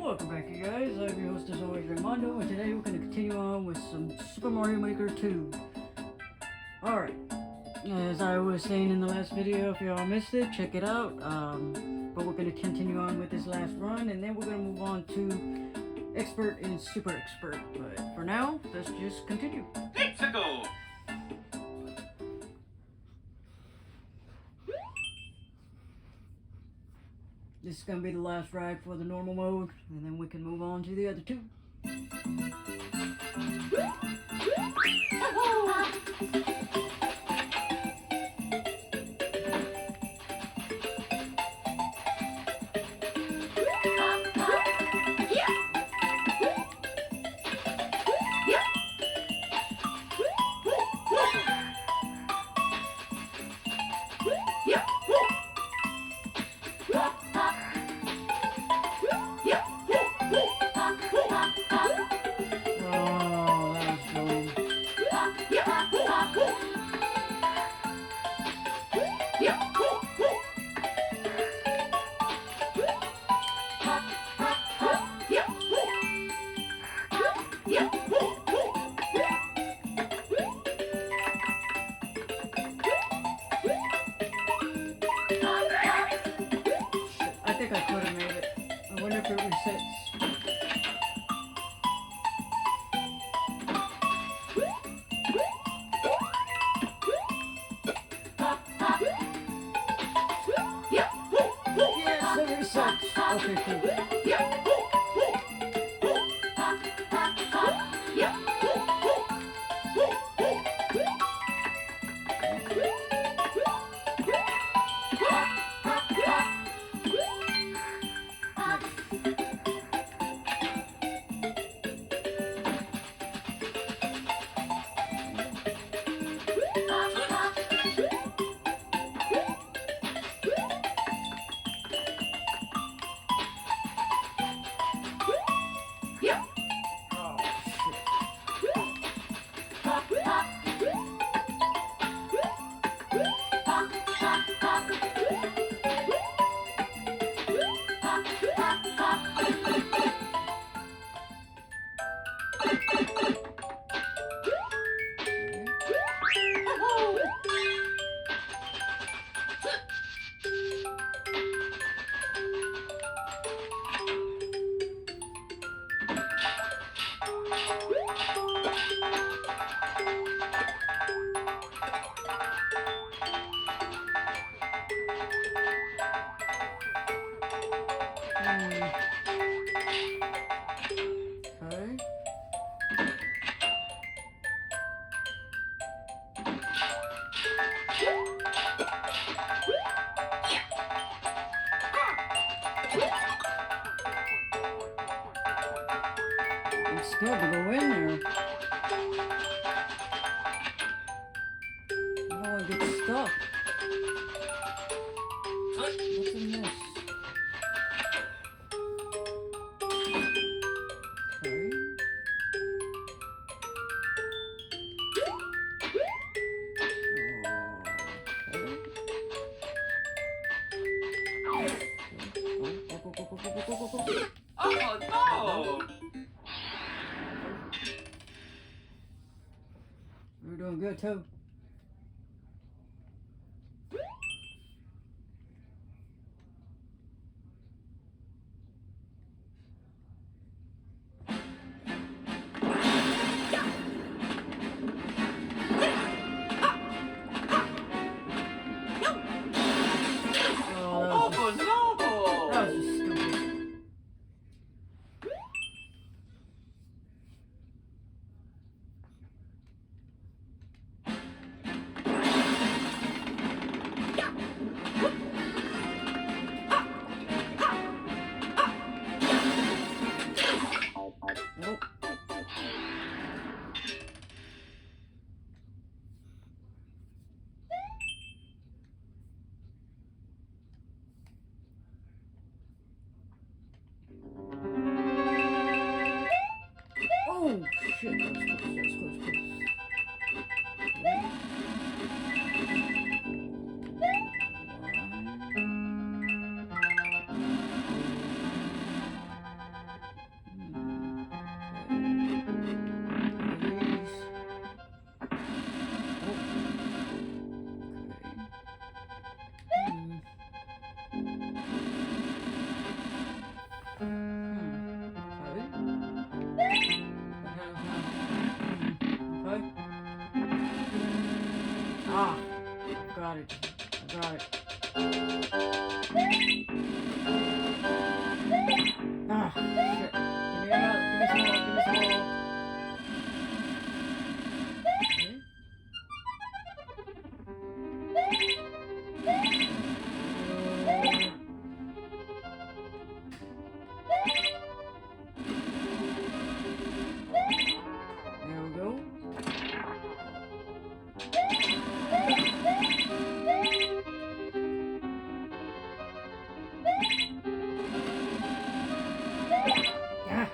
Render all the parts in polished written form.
Welcome back, you guys. I'm your host, as always, Raimondo, and today we're going to continue on with some Super Mario Maker 2. Alright, as I was saying in the last video, if y'all missed it, check it out. But we're going to continue on with this last run, and then we're going to move on to Expert and Super Expert. But for now, let's just continue. Let's go! This is going to be the last ride for the normal mode, and then we can move on to the other two. I think I could have made it. I wonder if it resets. Yes, it resets. Okay, cool. Okay. I'm scared to go in there. I don't want to get stuck. What's in this? Okay. Go. Oh no! We're doing good too. Oh no! That was just stupid. Oh, shit. Give me some more, give me some more. There we go. Ah,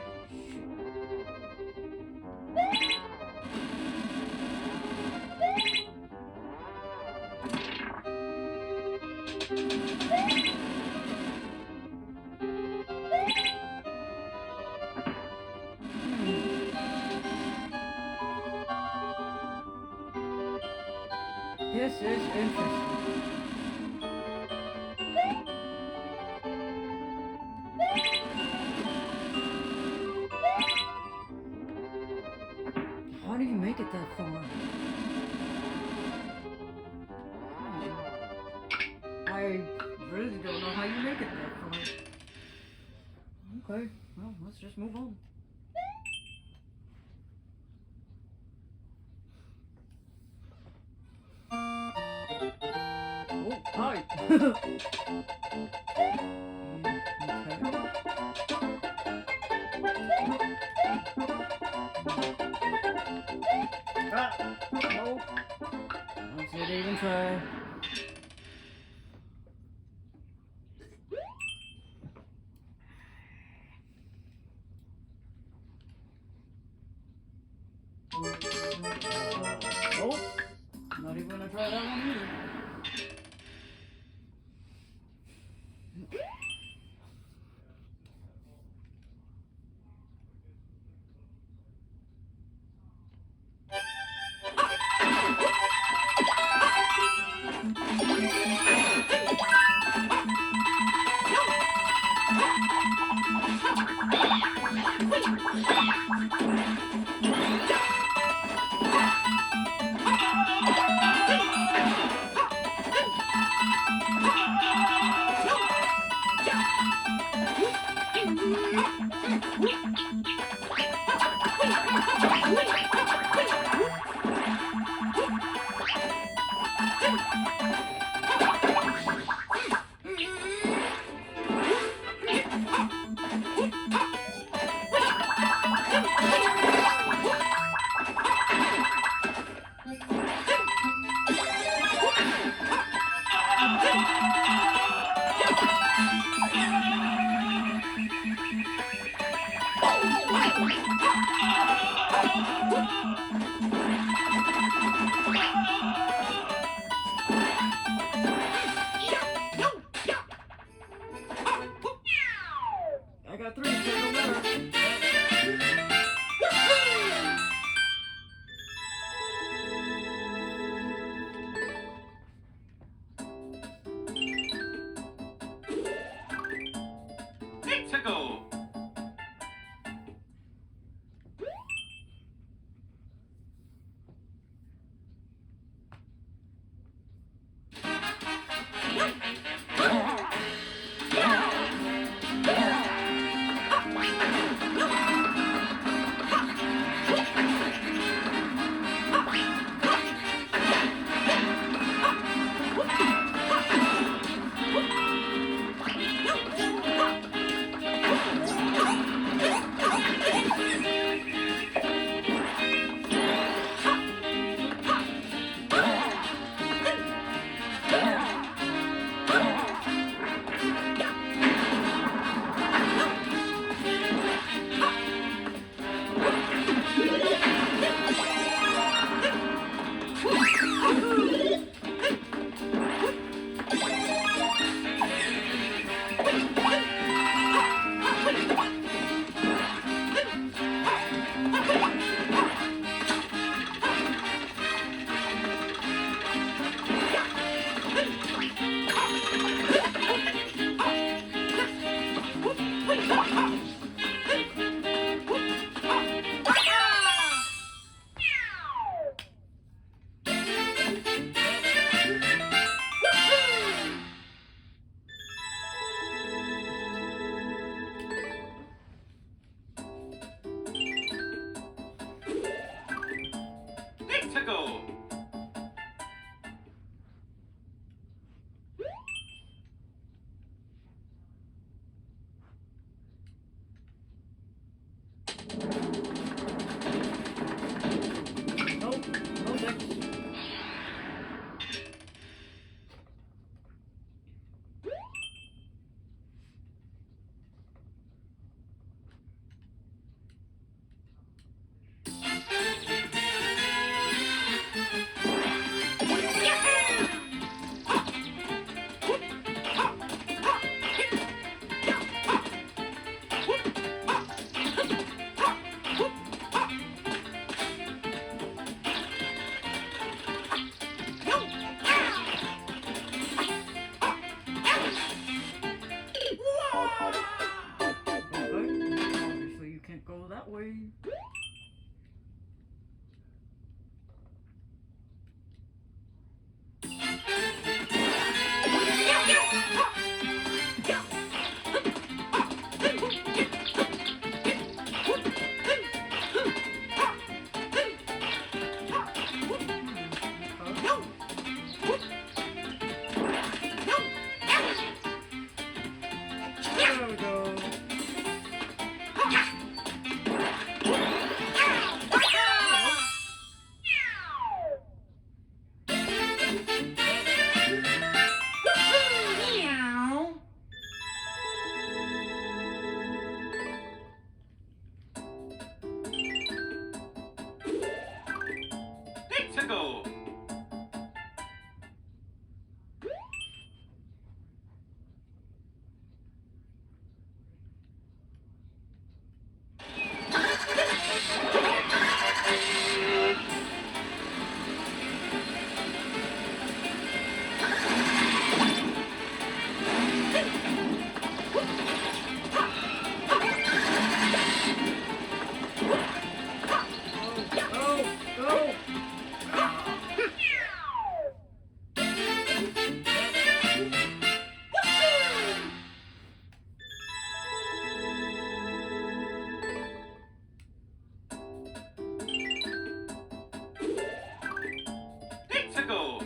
this is interesting. How do you make it that far? I really don't know how you make it that far. Okay, well, let's just move on. Oh, hi! Ah, no. Don't say they even try. Nope. Not even gonna try that one either. I got 3, so it don't matter. Tickle. that way. There we go. Let's go. Go, go, go. Let's go.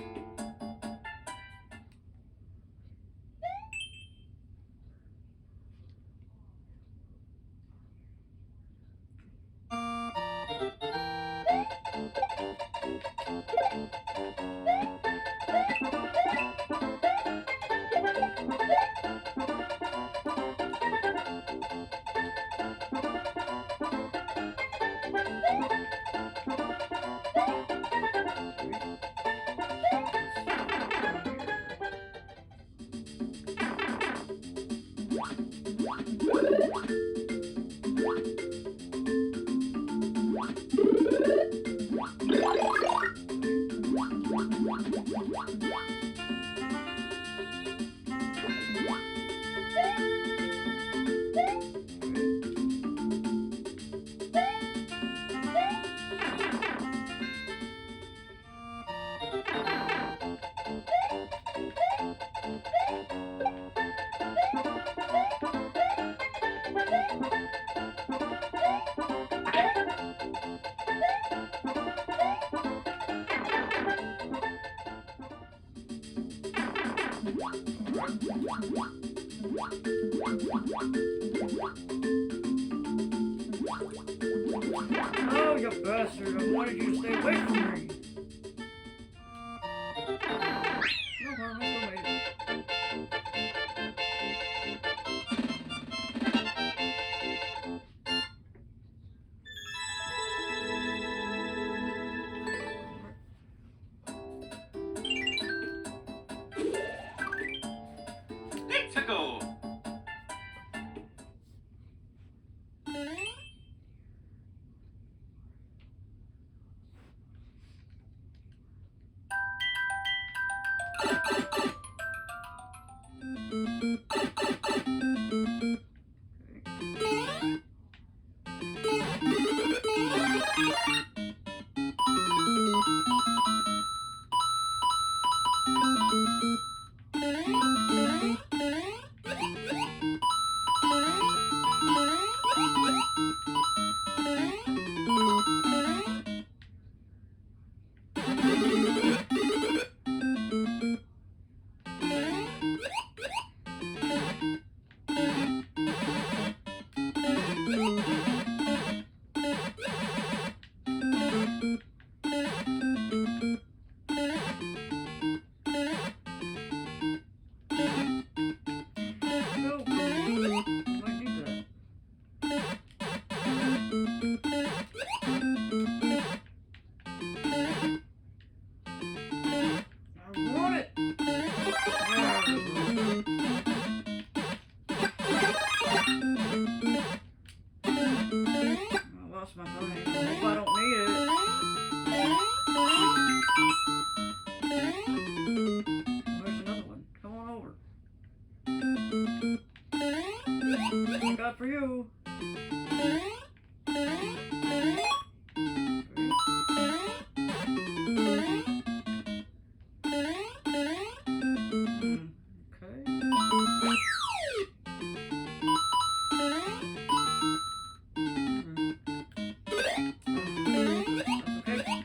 Oh, you bastard! I wanted you to stay away from me. No harm, I still made it. Let's go. No, might need that. I want it. I lost my brain. Hope I don't need it. There's another one. Come on over. I got for you.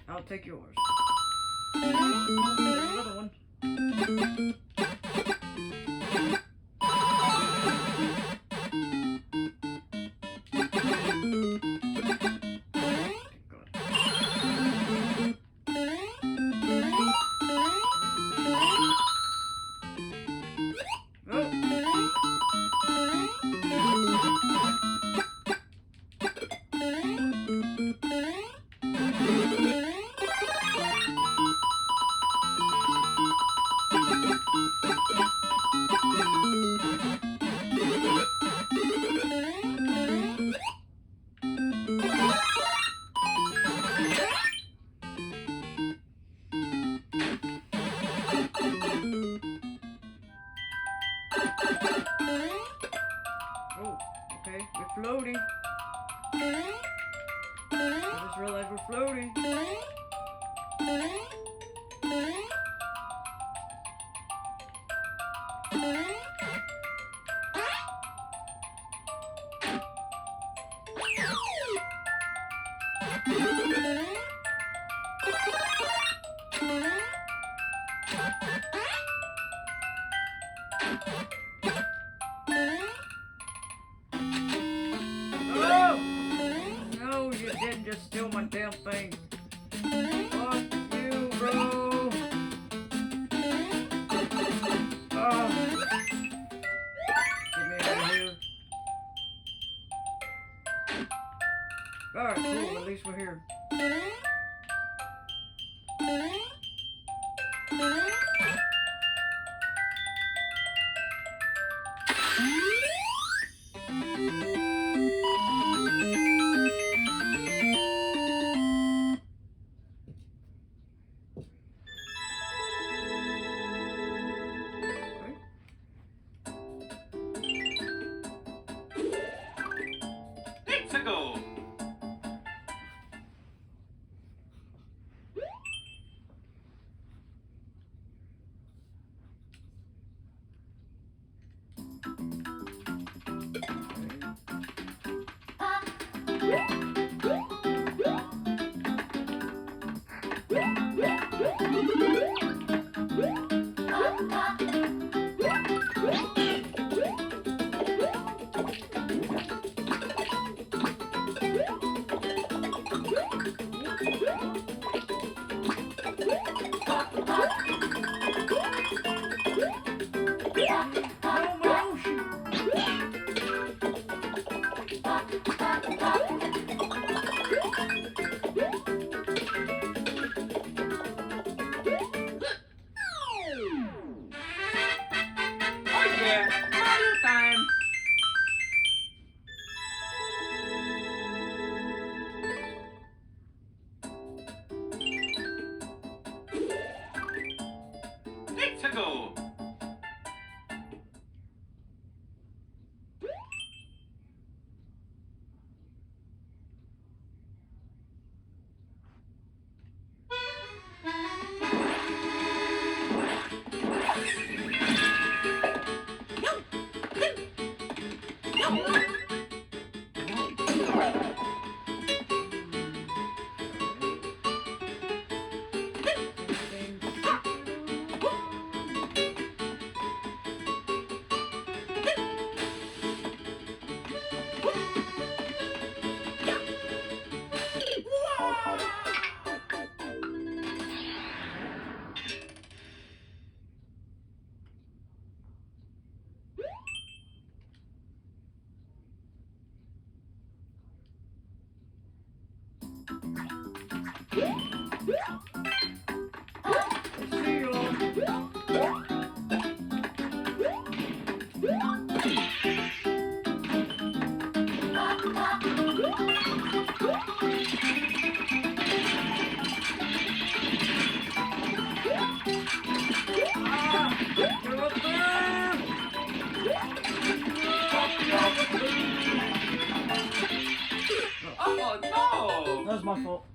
I'll take yours. Another one. Oh, okay, we're floating. I just realized we're floating. Oh! No, you didn't just steal my damn thing. Fuck you, bro. Oh. Get me out of here. Alright, cool, at least we're here. Let's go. Let's go. See y'all. You're up there! Oh. my fault.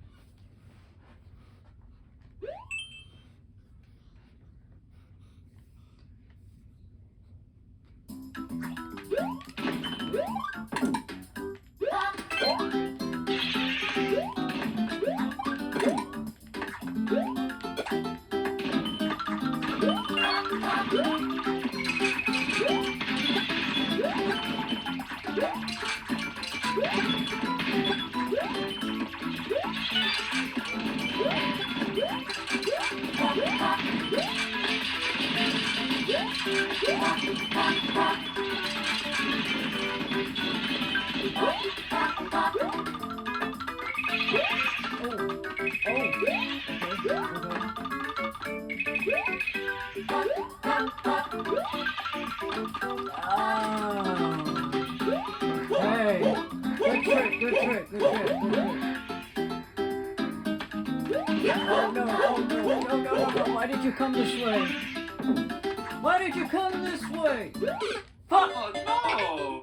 Hey, good trick, good trick, good trick, good trick. Oh no, oh no, no, no, no, no, why did you come this way? Why did you come this way? Fuck! Oh no!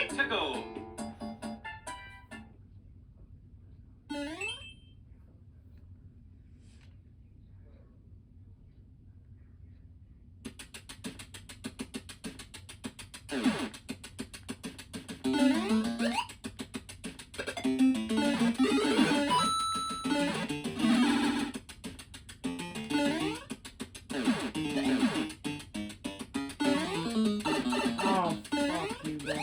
To go. Oh, fuck you, bro.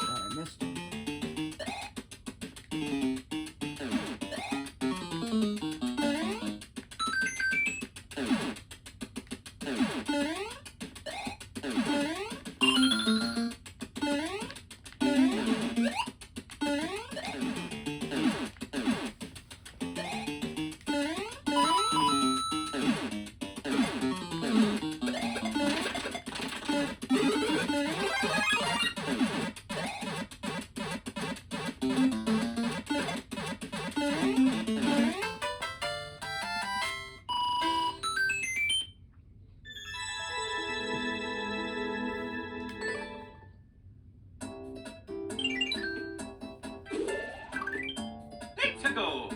I missed him. To go.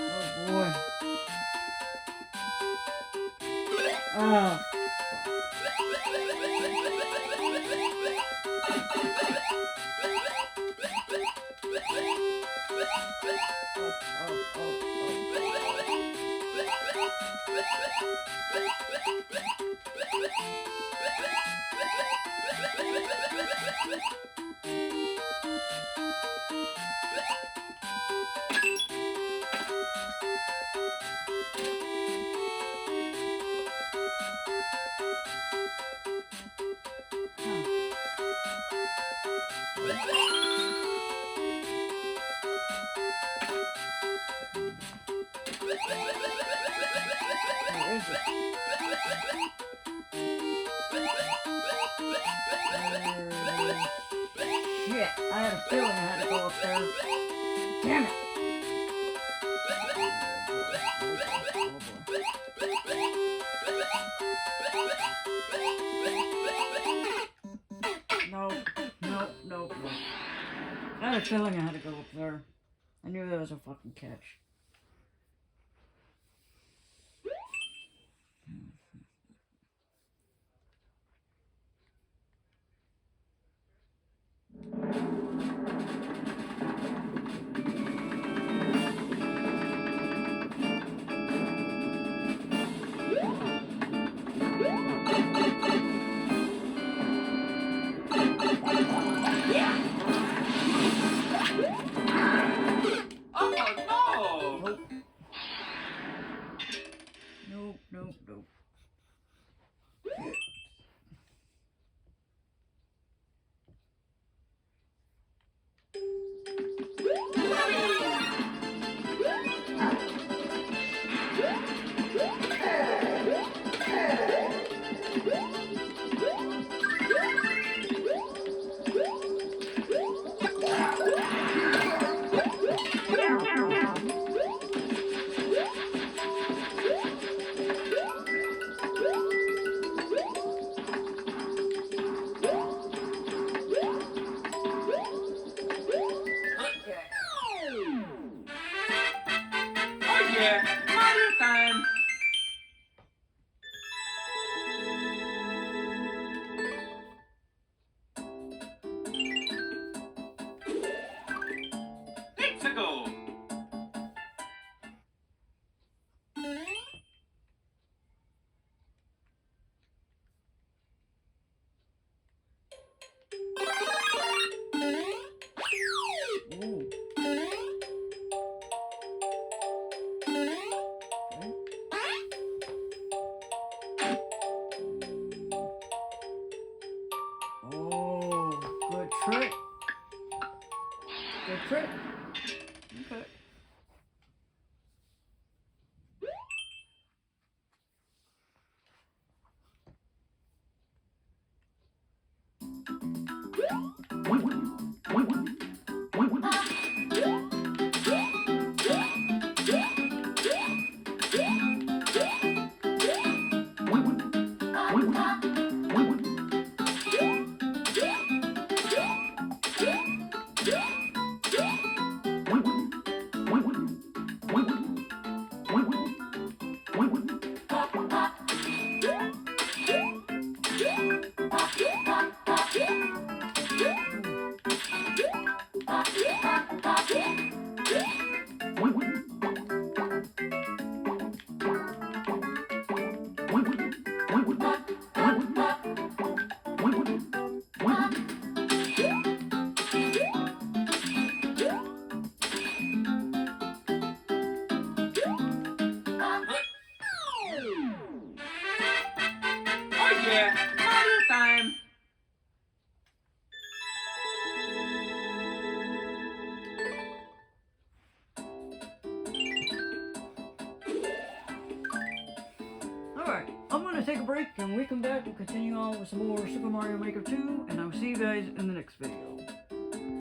Oh boy. Oh. Where is it? Shit, I had a feeling I had to go up there. Damn it! No. I had a feeling I had to go up there. I knew there was a fucking catch. Nope. Yeah, Mario time. Let's go. Ooh. Oh, good trick. Good trick. Okay. take a break, and when we come back, we'll continue on with some more Super Mario Maker 2, and I'll see you guys in the next video.